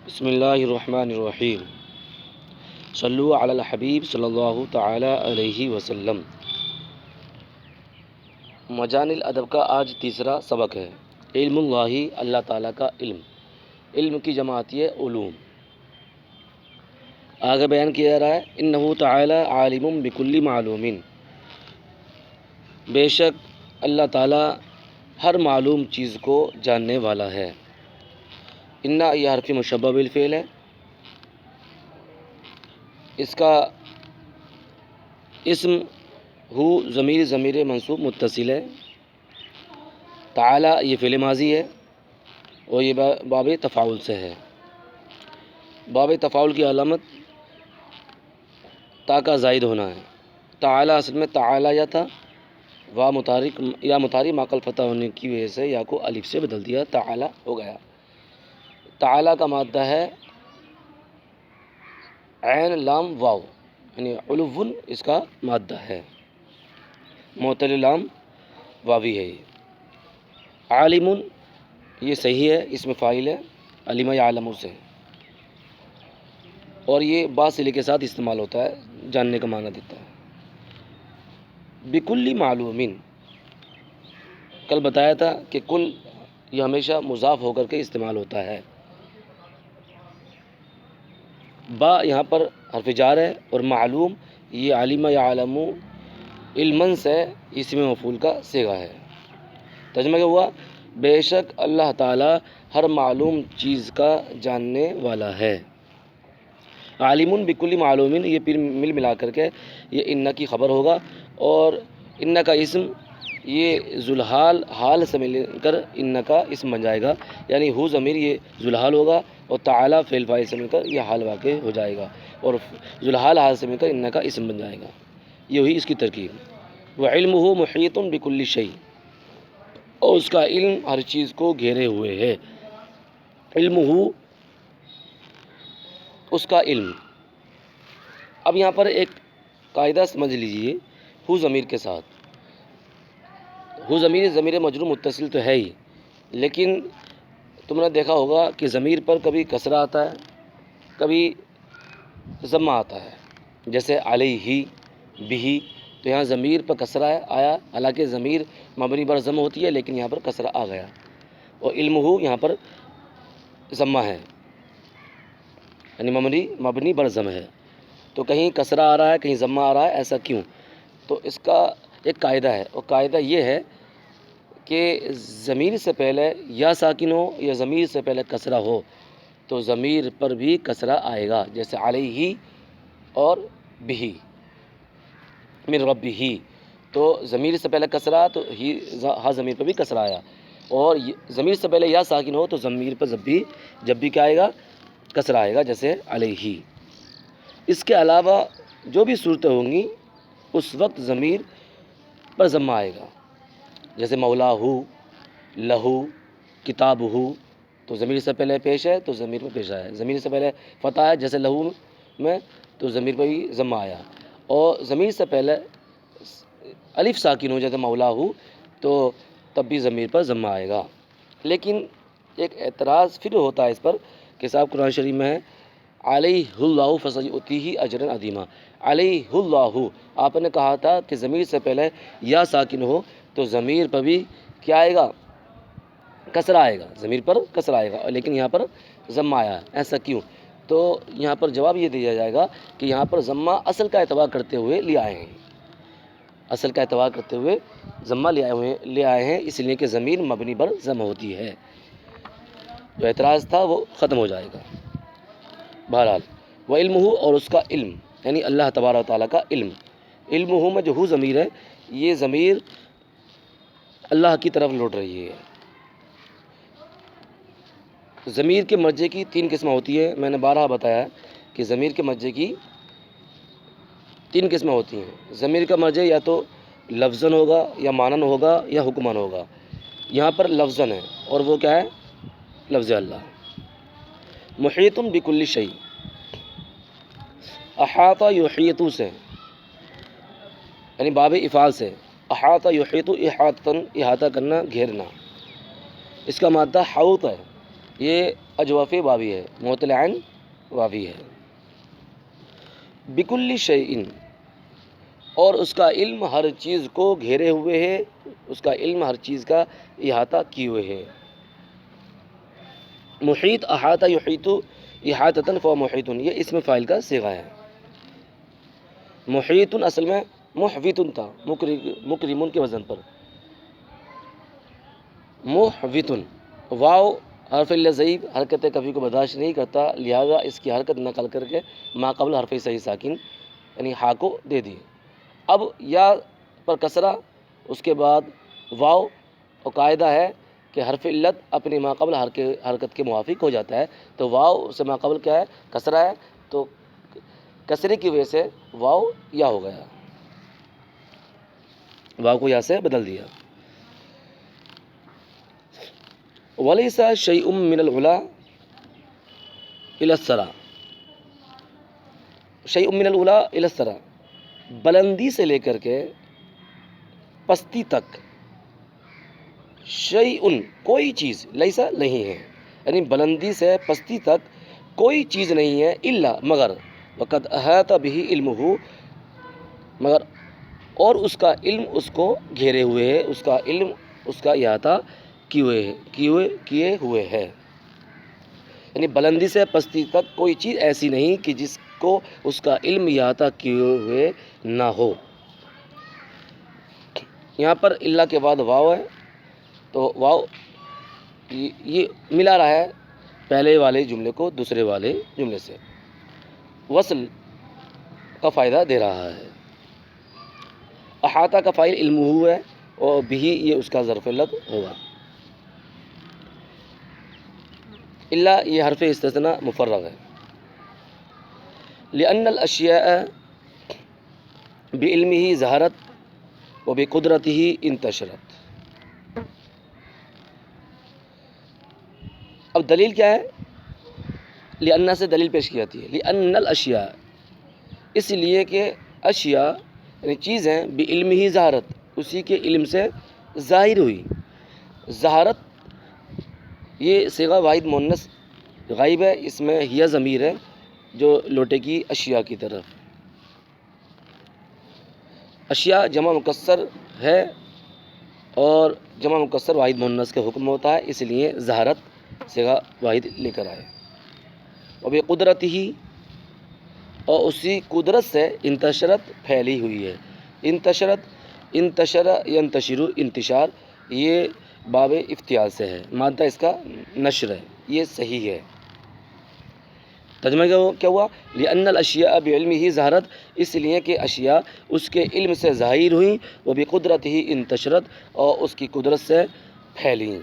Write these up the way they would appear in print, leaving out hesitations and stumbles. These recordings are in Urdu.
بسم اللہ الرحمن الرحیم صلو علی الحبیب صلی اللہ تعالی علیہ وسلم۔ مجان الادب کا آج تیسرا سبق ہے۔ علم اللہ، اللہ تعالیٰ کا علم۔ علم کی جمع آتی ہے علوم۔ آگے بیان کیا جا رہا ہے انہ تعالی عالم بکل معلوم، بے شک اللہ تعالیٰ ہر معلوم چیز کو جاننے والا ہے۔ انہ یہ حرف مشبہ بالفعل ہے، اس کا اسم ہو ضمیر منصوب متصل ہے۔ تعالی یہ فعل ماضی ہے اور یہ باب تفاعل سے ہے۔ باب تفاعل کی علامت تا کا زائد ہونا ہے۔ تعالی اصل میں تعالی یا تھا، متحرک ماقل فتح ہونے کی وجہ سے یا کو الف سے بدل دیا، تعالی ہو گیا۔ تعالی کا مادہ ہے عین لام واو، یعنی علو اس کا مادہ ہے، معتل لام واوی ہے۔ یہ عالم یہ صحیح ہے، اس میں فاعل ہے، علم یعلم سے، اور یہ با صلے کے ساتھ استعمال ہوتا ہے، جاننے کا معنی دیتا ہے۔ بکل معلوم، کل بتایا تھا کہ کل یہ ہمیشہ مضاف ہو کر کے استعمال ہوتا ہے۔ با یہاں پر حرف جار ہے اور معلوم یہ علم یعلم علمن سے اسم مفعول کا صیغہ ہے۔ ترجمہ کیا ہوا؟ بے شک اللہ تعالیٰ ہر معلوم چیز کا جاننے والا ہے۔ عالم بکل معلوم، یہ پھر مل ملا کر کے یہ ان کی خبر ہوگا، اور ان کا اسم یہ ذوالحال حال سے مل کر ان کا اسم بن جائے گا، یعنی ہو ضمیر یہ ذوالحال ہوگا اور تعالی فعل فاعل سے مل کر یہ حال واقع ہو جائے گا، اور ذوالحال حال سے مل کر ان کا اسم بن جائے گا۔ یہ ہوئی اس کی ترکیب۔ وعلمہ محیط بکل شیء، اور اس کا علم ہر چیز کو گھیرے ہوئے ہے۔ علمہ اس کا علم۔ اب یہاں پر ایک قاعدہ سمجھ لیجئے، ہو ضمیر کے ساتھ، ہو ضمیر مجرور متصل تو ہے ہی، لیکن تم نے دیکھا ہوگا کہ ضمیر پر کبھی کسرہ آتا ہے، کبھی ضمہ آتا ہے، جیسے علیہ بھی، تو یہاں ضمیر پر کسرہ آیا، حالانکہ ضمیر مبنی پر ضم ہوتی ہے، لیکن یہاں پر کسرہ آ گیا، اور علمہ یہاں پر ضمہ ہے، یعنی مبنی بر ضم ہے، تو کہیں کسرہ آ رہا ہے کہیں ضمہ آ رہا ہے، ایسا کیوں؟ تو اس کا ایک قاعدہ ہے، اور قاعدہ یہ ہے کہ ضمیر سے پہلے یا ساکن ہو یا ضمیر سے پہلے کسرہ ہو تو ضمیر پر بھی کسرہ آئے گا، جیسے علیہ اور بھی، من ربہ، تو ضمیر سے پہلے کسرہ تو ہا ضمیر پر بھی کسرہ آیا، اور ضمیر سے پہلے یا ساکن ہو تو ضمیر پر جب بھی کیا آئے گا؟ کسرہ آئے گا، جیسے علیہ۔ اس کے علاوہ جو بھی صورتیں ہوں گی اس وقت ضمیر پر ضمہ آئے گا، جیسے مولا ہو، لہو، کتاب ہو، تو ضمیر سے پہلے پیش ہے تو ضمیر پر پیش آیا، ضمیر سے پہلے فتح ہے جیسے لہو میں تو ضمیر پر بھی ضمہ آیا، اور ضمیر سے پہلے الف ساکن ہو جیسے مولا ہو تو تب بھی ضمیر پر ضمہ آئے گا۔ لیکن ایک اعتراض پھر ہوتا ہے اس پر کہ صاحب قرآن شریف میں ہے علیہ اللہ فسیؤتیہ اجرا عظیما، علیہ اللہ، آپ نے کہا تھا کہ ضمیر سے پہلے یا ساکن ہو تو ضمیر پر بھی کیا آئے گا؟ کسرہ آئے گا، ضمیر پر کسرہ آئے گا، لیکن یہاں پر ضمہ آیا ہے، ایسا کیوں؟ تو یہاں پر جواب یہ دیا جائے گا کہ یہاں پر ضمہ اصل کا اعتبار کرتے ہوئے لے آئے ہیں، اصل کا اعتبار کرتے ہوئے ضمہ لے آئے ہیں، اس لیے کہ ضمیر مبنی پر ضم ہوتی ہے، جو اعتراض تھا وہ ختم ہو جائے گا۔ بہرحال وعلمہ، اور اس کا علم، یعنی اللہ تبارک و تعالیٰ کا علم۔ علمہ میں جو ہو ضمیر ہے یہ ضمیر اللہ کی طرف لوٹ رہی ہے۔ ضمیر کے مرجع کی تین قسمیں ہوتی ہیں، میں نے بارہا بتایا کہ ضمیر کے مرجع کی تین قسمیں ہوتی ہیں۔ ضمیر کا مرجع یا تو لفظاً ہوگا یا معنن ہوگا یا حکماً ہوگا، یہاں پر لفظاً ہے، اور وہ کیا ہے؟ لفظ اللہ۔ محیط بکل شیء، احاطہ یحیط سے، یعنی باب افعال سے، احاطہ یحیط احاطۃ، احاطہ کرنا، گھیرنا، اس کا مادہ حوط ہے، یہ اجوف واوی ہے، معطل عین واوی ہے۔ بکل شیء، اور اس کا علم ہر چیز کو گھیرے ہوئے ہے، اس کا علم ہر چیز کا احاطہ کیے ہوئے ہے۔ محیط، احاطہ یحیط احاطۃ فهو محیط، یہ اسم فاعل کا صیغہ ہے۔ محیط اصل میں محوط تھا، مکرمن کے وزن پر، محوط۔ واو حرف ضعیف حرکت کبھی کو برداشت نہیں کرتا، لہذا اس کی حرکت نقل کر کے ما قبل حرف صحیح ساکن یعنی ہا کو دے دی۔ اب یا پر کسرہ، اس کے بعد واو، اور قاعدہ ہے کہ حرف علت اپنی ما قبل حرکت کے موافق ہو جاتا ہے، تو واو سے ما قبل کیا ہے؟ کسرہ ہے، تو کسرے کی وجہ سے واو یا ہو گیا، واو کو یا سے بدل دیا۔ وَلَيْسَ شَيْءٌ مِّنَ الْعُلَا إِلَى الثَّرَى، شیء من العلا الی الثری، بلندی سے لے کر کے پستی تک، شیء کوئی چیز، لیسا نہیں ہے، یعنی بلندی سے پستی تک کوئی چیز نہیں ہے، الا مگر، وقد احاط به علمہ، مگر اور اس کا علم اس کو گھیرے ہوئے ہے، اس کا علم اس کا احاطہ کیے ہوئے ہے، یعنی بلندی سے پستی تک کوئی چیز ایسی نہیں کہ جس کو اس کا علم احاطہ کیے ہوئے نہ ہو۔ یہاں پر اللہ کے بعد واو ہے، تو واو یہ ملا رہا ہے پہلے والے جملے کو دوسرے والے جملے سے، وصل کا فائدہ دے رہا ہے۔ احاطہ کا فاعل علم ہے، اور بھی یہ اس کا ظرف علت ہوگا۔ اللہ یہ حرف استثناء مفرغ ہے۔ لأن الاشیاء بعلمہ ظہرت وبقدرتہ انتشرت۔ اب دلیل کیا ہے؟ لأن سے دلیل پیش کی جاتی ہے، لأن الاشیاء، اس لیے کہ اشیاء یعنی چیزیں بعلمہ ظہرت، اسی کے علم سے ظاہر ہوئی۔ ظہرت یہ صیغہ واحد مؤنث غائب ہے، اس میں ہیہ ضمیر ہے جو لوٹے گی اشیاء کی طرف۔ اشیاء جمع مکسر ہے، اور جمع مکسر واحد مؤنث کا حکم ہوتا ہے، اس لیے ظہرت صیغہ واحد لے کر آئے۔ وبقدرتہ، اور اسی قدرت سے انتشرت پھیلی ہوئی ہے۔ انتشرت، انتشر ینتشر انتشار، یہ باب افتعال سے ہے، مادہ اس کا نشر ہے، یہ صحیح ہے۔ ترجمہ کیا ہوا؟ لأن الاشیاء بعلمہ ظہرت، اس لیے کہ اشیاء اس کے علم سے ظاہر ہوئیں، وبقدرتہ انتشرت، اور اس کی قدرت سے پھیلیں۔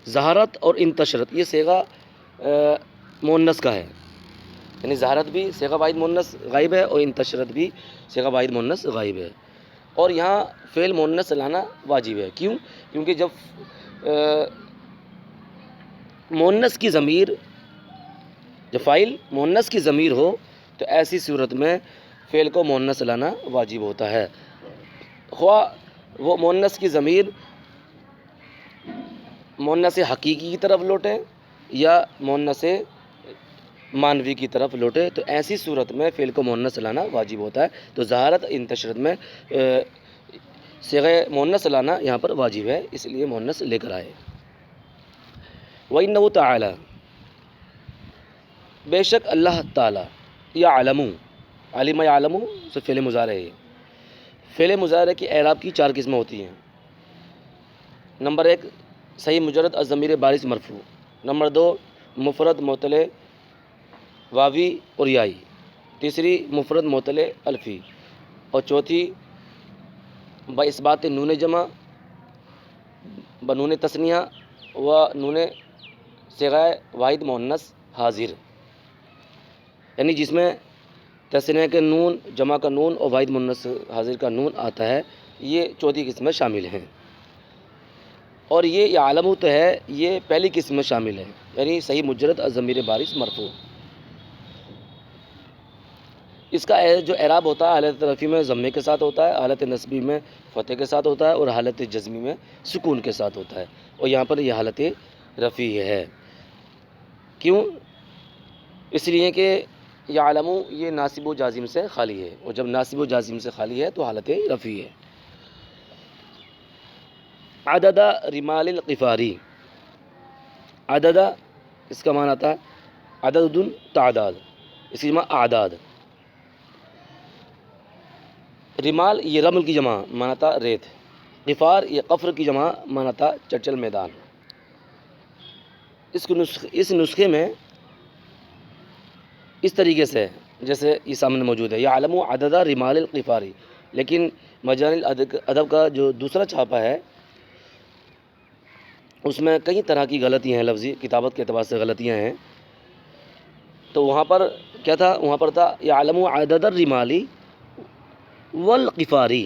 ظہرت اور انتشرت یہ صیغہ مؤنث کا ہے، یعنی ظہرت بھی صیغہ واحد مؤنث غائب ہے، اور انتشرت بھی صیغہ واحد مؤنث غائب ہے، اور یہاں فعل مؤنث لانا واجب ہے۔ کیوں؟ کیونکہ جب مؤنث کی ضمیر، جب فاعل مؤنث کی ضمیر ہو تو ایسی صورت میں فعل کو مؤنث لانا واجب ہوتا ہے، خواہ وہ مؤنث کی ضمیر مؤنث حقیقی کی طرف لوٹے یا مؤنث مانوی کی طرف لوٹے، تو ایسی صورت میں فعل کو مؤنث لانا واجب ہوتا ہے، تو ظہارت انتشرت میں صیغہ مؤنث لانا یہاں پر واجب ہے، اس لیے مؤنث لے کر آئے۔ وَإِنَّهُ تَعَالَى، بے شک اللہ تعالیٰ، یعلم، علم یعلم سے فعل مضارع ہے۔ فعل مضارع کی اعراب کی 4 قسمیں ہوتی ہیں۔ نمبر 1 صحیح مجرد الضمیر بارز مرفوع، نمبر 2 مفرد معطل واوی اور یائی، تیسری مفرد معطل الفی، اور چوتھی باثبات نون جمع بنون تثنیہ و نون صیغہ واحد مؤنث حاضر، یعنی جس میں تثنیہ کے نون، جمع کا نون اور واحد مؤنث حاضر کا نون آتا ہے، یہ چوتھی قسم میں شامل ہیں۔ اور یہ یعلم تو ہے، یہ پہلی قسم میں شامل ہے، یعنی صحیح مجرد الضمیر بارز مرفوع۔ اس کا جو اعراب ہوتا ہے حالت رفیع میں ضمے کے ساتھ ہوتا ہے، حالت نصبی میں فتح کے ساتھ ہوتا ہے، اور حالت جزمی میں سکون کے ساتھ ہوتا ہے، اور یہاں پر یہ حالت رفیع ہے۔ کیوں؟ اس لیے کہ یعلم یہ ناصب و جازم سے خالی ہے، اور جب ناصب و جازم سے خالی ہے تو حالت رفیع ہے۔ عدد رمال القفاری، عدد اس کا معنی آتا ہے عدد تعداد، اس کی جمع اعداد۔ رمال یہ رمل کی جمع معنی تھا ریت، قفار یہ قفر کی جمع معنی تھا چچل میدان۔ اس نسخے میں اس طریقے سے جیسے یہ سامنے موجود ہے یعلم عدد رمال القفاری، لیکن مجانی ادب کا جو دوسرا چھاپا ہے اس میں کئی طرح کی غلطیاں ہیں، لفظی کتابت کے اعتبار سے غلطیاں ہیں۔ تو وہاں پر کیا تھا؟ وہاں پر تھا یعلم عدد الرمالی والقفاری،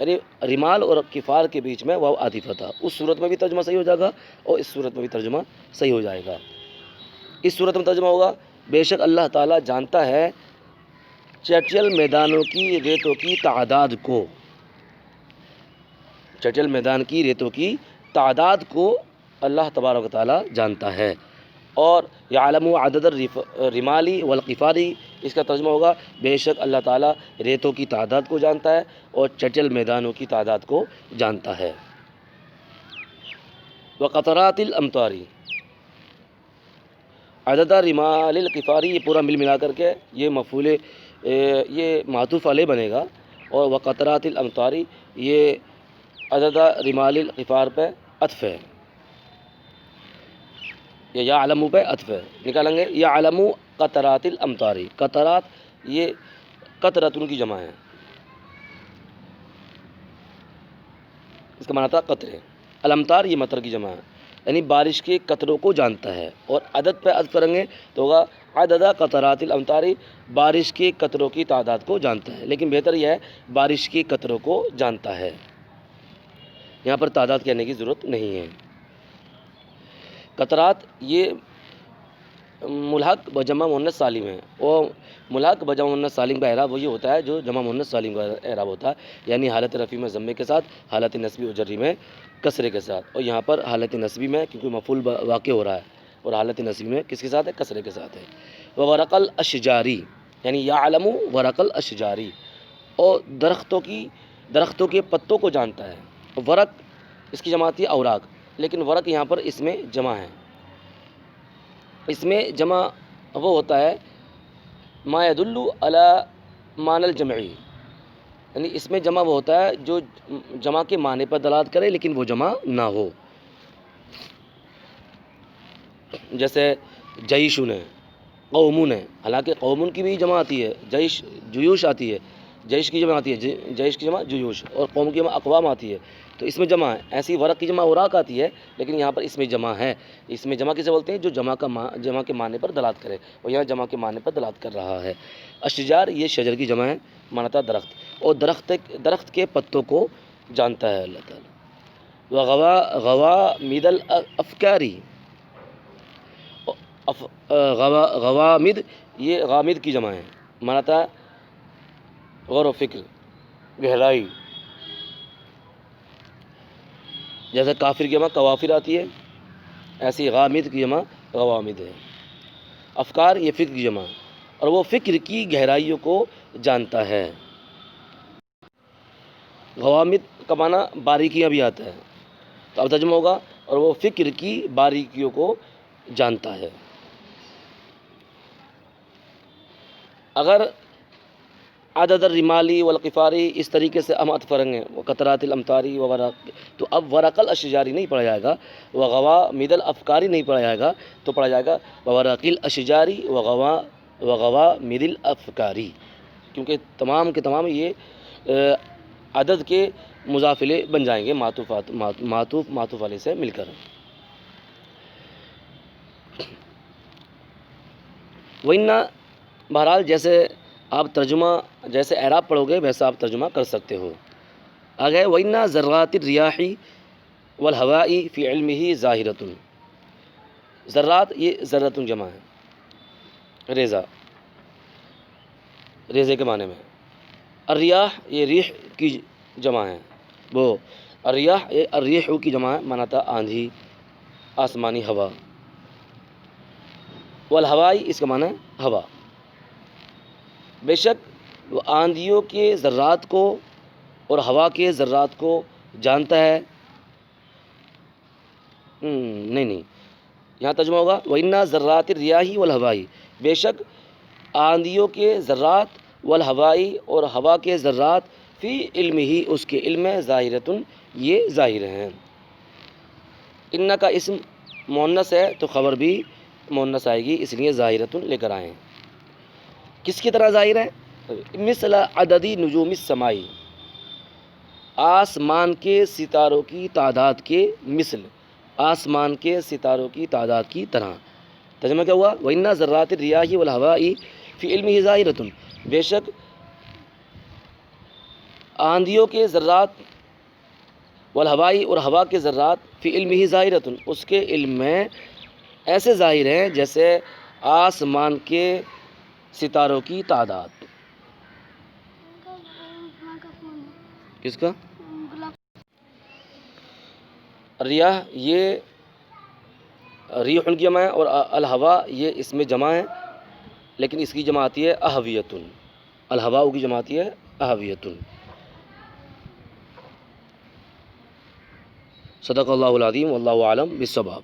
یعنی رمال اور کفار کے بیچ میں واو عاطفہ تھا۔ اس صورت میں بھی ترجمہ صحیح ہو جائے گا اور اس صورت میں بھی ترجمہ صحیح ہو جائے گا۔ اس صورت میں ترجمہ ہوگا بے شک اللہ تعالیٰ جانتا ہے چٹل میدانوں کی ریتوں کی تعداد کو، چٹل میدان کی ریتوں کی تعداد کو اللہ تبارک و تعالیٰ جانتا ہے۔ اور یعلم عدد الرمالی والقفاری اس کا ترجمہ ہوگا بے شک اللہ تعالیٰ ریتوں کی تعداد کو جانتا ہے اور چٹل میدانوں کی تعداد کو جانتا ہے۔ وقطرات الامطاری، عدد رمال القفاری یہ پورا مل ملا کر کے یہ مفعول یہ معطوف علیہ بنے گا، اور وقطرات الامطاری یہ عدد رمال القفار پہ عطف ہے، یا یعلم پہ عطف ہے، نکالیں گے یعلم قطرات الامطاری، قطرات یہ قطرتن کی جمع ہے، اس کا معنی تھا قطرے، الامطار یہ مطر کی جمع ہے، یعنی بارش کے قطروں کو جانتا ہے، اور عدد پہ عطف کریں گے تو ہوگا عدد قطرات الامطاری بارش کے قطروں کی تعداد کو جانتا ہے، لیکن بہتر یہ ہے بارش کے قطروں کو جانتا ہے، یہاں پر تعداد کہنے کی ضرورت نہیں ہے۔ قطرات یہ ملحق بجمع مؤنث سالم ہے، اور ملحق بجمع مؤنث سالم کا اعراب وہی ہوتا ہے جو جمع مؤنث سالم کا اعراب ہوتا ہے، یعنی حالت رفیع میں ضمے کے ساتھ، حالت نصبی و جری میں کسرے کے ساتھ، اور یہاں پر حالت نصبی میں کیونکہ مفعول واقع ہو رہا ہے، اور حالت نصبی میں کس کے ساتھ ہے؟ کسرے کے ساتھ ہے۔ وورق الاشجاری یعنی یعلم ورق الاشجاری، اور درختوں کے پتوں کو جانتا ہے۔ ورق اس کی جمع آتی ہے اوراق، لیکن ورق یہاں پر اس میں جمع ہے، اس میں جمع وہ ہوتا ہے ما يدل علی معنی الجمعی، یعنی اس میں جمع وہ ہوتا ہے جو جمع کے معنی پر دلالت کرے لیکن وہ جمع نہ ہو، جیسے جیشن ہے، قومن ہے، حالانکہ قومن کی بھی جمع آتی ہے، جیوش آتی ہے، جیش کی جمع آتی ہے، جیش کی جمع جیوش، اور قوم کی جمع اقوام آتی ہے، تو اس میں جمع ہے۔ ایسی ورق کی جمع اوراق آتی ہے، لیکن یہاں پر اس میں جمع ہے، اس میں جمع کسے بولتے ہیں؟ جو جمع کے معنی پر دلالت کرے، اور یہاں جمع کے معنی پر دلالت کر رہا ہے۔ اشجار یہ شجر کی جمع ہے، معنی تھا درخت، اور درخت کے پتوں کو جانتا ہے اللہ تعالیٰ۔ غوامد الافکاری، غوامد یہ غامد کی جمع ہے، معنی تھا غور و فکر، گہرائی، جیسے کافر کی جمع کوافر آتی ہے، ایسی غامد کی جمع غوامد ہے۔ افکار یہ فکر کی جمع، اور وہ فکر کی گہرائیوں کو جانتا ہے۔ غوامد کا معنی باریکیاں بھی آتا ہے، تو اب ترجمہ ہوگا اور وہ فکر کی باریکیوں کو جانتا ہے۔ اگر عدد الرمالی والقفاری اس طریقے سے ہم عطف کریں گے قطرات الامطاری وورق، تو اب ورق الاشجاری نہیں پڑھا جائے گا، وغوامد الافکاری نہیں پڑھا جائے گا، تو پڑھا جائے گا وورق الاشجاری وغوامد الافکاری، کیونکہ تمام کے تمام یہ عدد کے مضافلے بن جائیں گے معطوف علیہ سے مل کر۔ وَإِنَّ بہرحال جیسے آپ ترجمہ جیسے اعراب پڑھو گے ویسا آپ ترجمہ کر سکتے ہو۔ آگے وَإِنَّ ذَرَّاتِ الرِّيَاحِ وَالْهَوَاءِ فِي عِلْمِهِ ظَاهِرَةٌ، ذرات یہ ذرۃ جمع ہے، ریزہ، ریزے کے معنی میں. الریاح یہ ریح کی جمع ہے. وہ الریاح الریح کی جمع ہے، مانا تھا آندھی، آسمانی ہوا. والہوائی اس کا معنی ہے ہوا. بے شک وہ آندھیوں کے ذرات کو اور ہوا کے ذرات کو جانتا ہے. نہیں یہاں ترجمہ ہوگا وَإِنَّا ذَرَّاتِ الرِّيَاحِ وَالْهَوَاءِ، بے شک آندھیوں کے ذرات، والہوائی اور ہوا کے ذرات، فی علم ہی اس کے علم میں، ظاہرتن یہ ظاہر ہیں. ان کا اسم مؤنث ہے تو خبر بھی مؤنث آئے گی، اس لیے ظاہرتن لے کر آئیں. کس کی طرح ظاہر ہے؟ مثل عددی نجوم السماء، آسمان کے ستاروں کی تعداد کے مثل، آسمان کے ستاروں کی تعداد کی طرح. ترجمہ کیا ہوا؟ وَإِنَّا ذَرَّاتِ الرِّيَاحِ وَالْهَوَاءِ فِي عِلْمِهِ ظَاهِرَةٌ، بے شک آندھیوں کے ذرات، والہوائی اور ہوا کے ذرات، فی علمہ ظاہرۃ اس کے علم میں ایسے ظاہر ہیں جیسے آسمان کے ستاروں کی تعداد. کس کا؟ ریاح یہ ریح کی جمع ہے، اور الہوا یہ اس میں جمع ہے، لیکن اس کی جمع آتی ہے اہویتن. الہوا کی جمع آتی ہے اہویتن. صدق اللہ العظیم واللہ اعلم بالصواب.